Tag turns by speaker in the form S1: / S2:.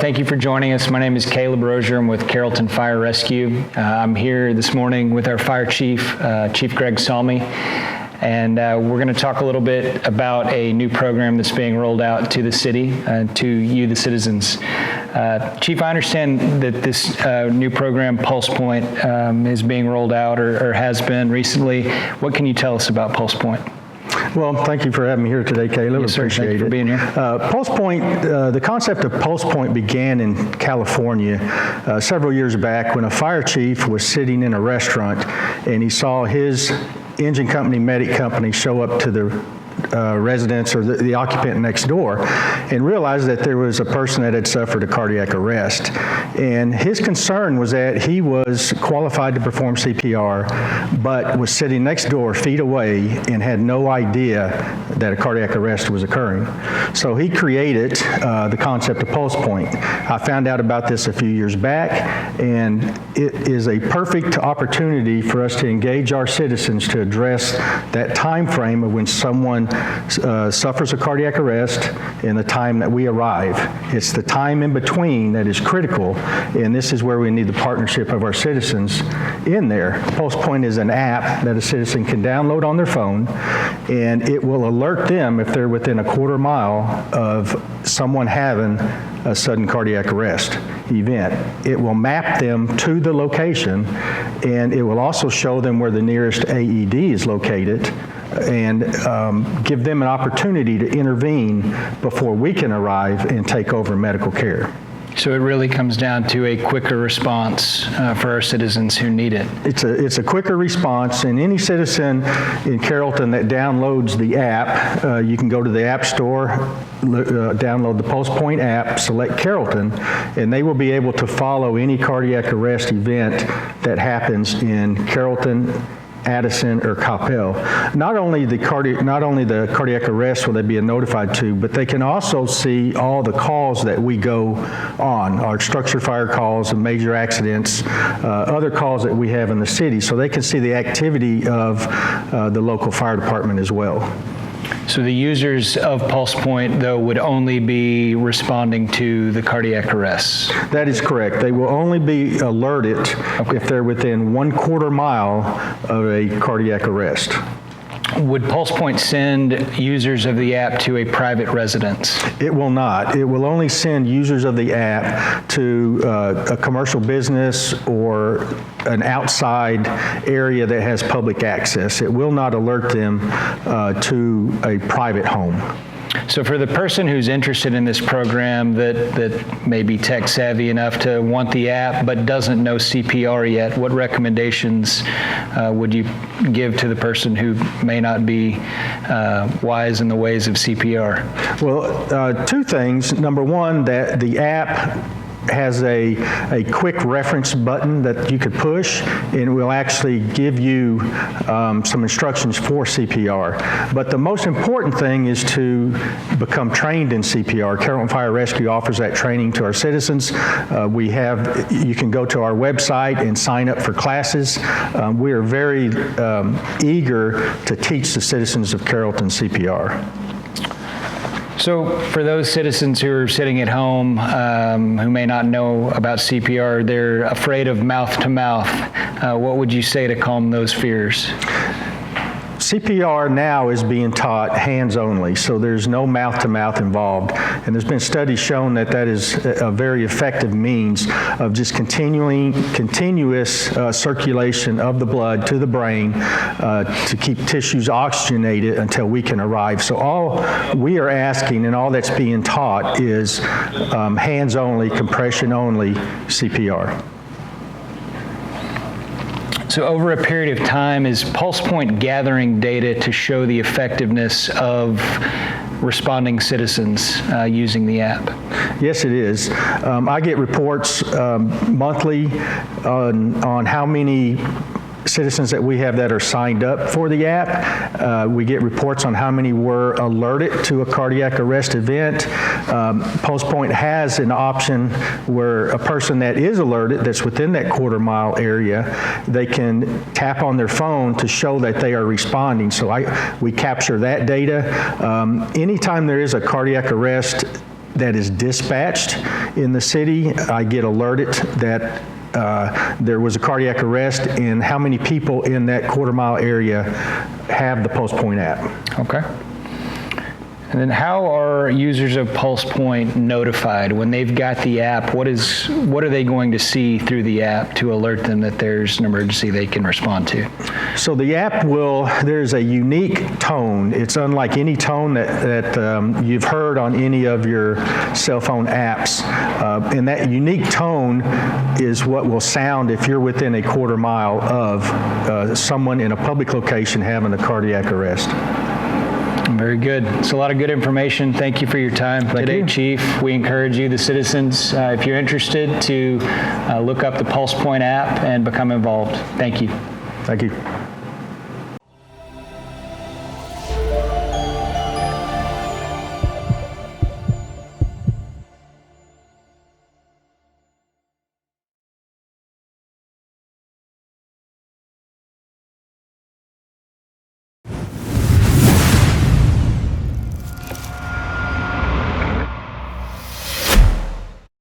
S1: Thank you for joining us. My name is Caleb Rozier. I'm with Carrollton Fire Rescue. I'm here this morning with our fire chief, Chief Greg Salmi, and we're going to talk a little bit about a new program that's being rolled out to the city, to you, the citizens. Chief, I understand that this new program, PulsePoint, is being rolled out or has been recently. What can you tell us about PulsePoint?
S2: Well, thank you for having me here today, Caleb.
S1: Yes, sir.
S2: Appreciate
S1: Thank you for being here.
S2: PulsePoint, the concept of PulsePoint began in California several years back when a fire chief was sitting in a restaurant and he saw his engine company, medic company show up to the residents or the occupant next door and realized that there was a person that had suffered a cardiac arrest. And his concern was that he was qualified to perform CPR, but was sitting next door, feet away, and had no idea that a cardiac arrest was occurring. So he created the concept of PulsePoint. I found out about this a few years back, and it is a perfect opportunity for us to engage our citizens to address that time frame of when someone suffers a cardiac arrest and the time that we arrive. It's the time in between that is critical, and this is where we need the partnership of our citizens in there. PulsePoint is an app that a citizen can download on their phone, and it will alert them if they're within a quarter mile of someone having a sudden cardiac arrest event. It will map them to the location, and it will also show them where the nearest AED is located, and give them an opportunity to intervene before we can arrive and take over medical care.
S1: So it really comes down to a quicker response for our citizens who need it.
S2: It's a quicker response, and any citizen in Carrollton that downloads the app, you can go to the App Store, download the PulsePoint app, select Carrollton, and they will be able to follow any cardiac arrest event that happens in Carrollton, Addison, or Coppell. Not only the cardiac arrest will they be notified to, but they can also see all the calls that we go on, our structure fire calls and major accidents, other calls that we have in the city, so they can see the activity of the local fire department as well.
S1: So the users of PulsePoint, though, would only be responding to the cardiac arrests?
S2: That is correct. They will only be alerted if they're within 1/4 mile of a cardiac arrest.
S1: Would PulsePoint send users of the app to a private residence?
S2: It will not. It will only send users of the app to a commercial business or an outside area that has public access. It will not alert them to a private home.
S1: So for the person who's interested in this program that may be tech savvy enough to want the app but doesn't know CPR yet, what recommendations would you give to the person who may not be wise in the ways of CPR?
S2: Well, two things. Number one, that the app has a quick reference button that you could push, and it will actually give you some instructions for CPR. But the most important thing is to become trained in CPR. Carrollton Fire Rescue offers that training to our citizens. You can go to our website and sign up for classes. We are very eager to teach the citizens of Carrollton CPR.
S1: So for those citizens who are sitting at home who may not know about CPR, they're afraid of mouth-to-mouth. What would you say to calm those fears?
S2: CPR now is being taught hands only, so there's no mouth-to-mouth involved. And there's been studies showing that that is a very effective means of just continuous circulation of the blood to the brain to keep tissues oxygenated until we can arrive. So all we are asking and all that's being taught is hands only, compression only CPR.
S1: So over a period of time, is PulsePoint gathering data to show the effectiveness of responding citizens using the app?
S2: Yes, it is. I get reports monthly on how many citizens that we have that are signed up for the app. We get reports on how many were alerted to a cardiac arrest event. PulsePoint has an option where a person that is alerted, that's within that quarter-mile area, they can tap on their phone to show that they are responding. So we capture that data. Anytime there is a cardiac arrest that is dispatched in the city, I get alerted that there was a cardiac arrest, and how many people in that quarter-mile area have the PulsePoint app.
S1: Okay. And then how are users of PulsePoint notified when they've got the app? What are they going to see through the app to alert them that there's an emergency they can respond to?
S2: So the app there's a unique tone. It's unlike any tone that you've heard on any of your cell phone apps. And that unique tone is what will sound if you're within a quarter mile of someone in a public location having a cardiac arrest.
S1: Very good. It's a lot of good information. Thank you for your time today, Chief. We encourage you, the citizens, if you're interested, to look up the PulsePoint app and become involved. Thank you.
S2: Thank you.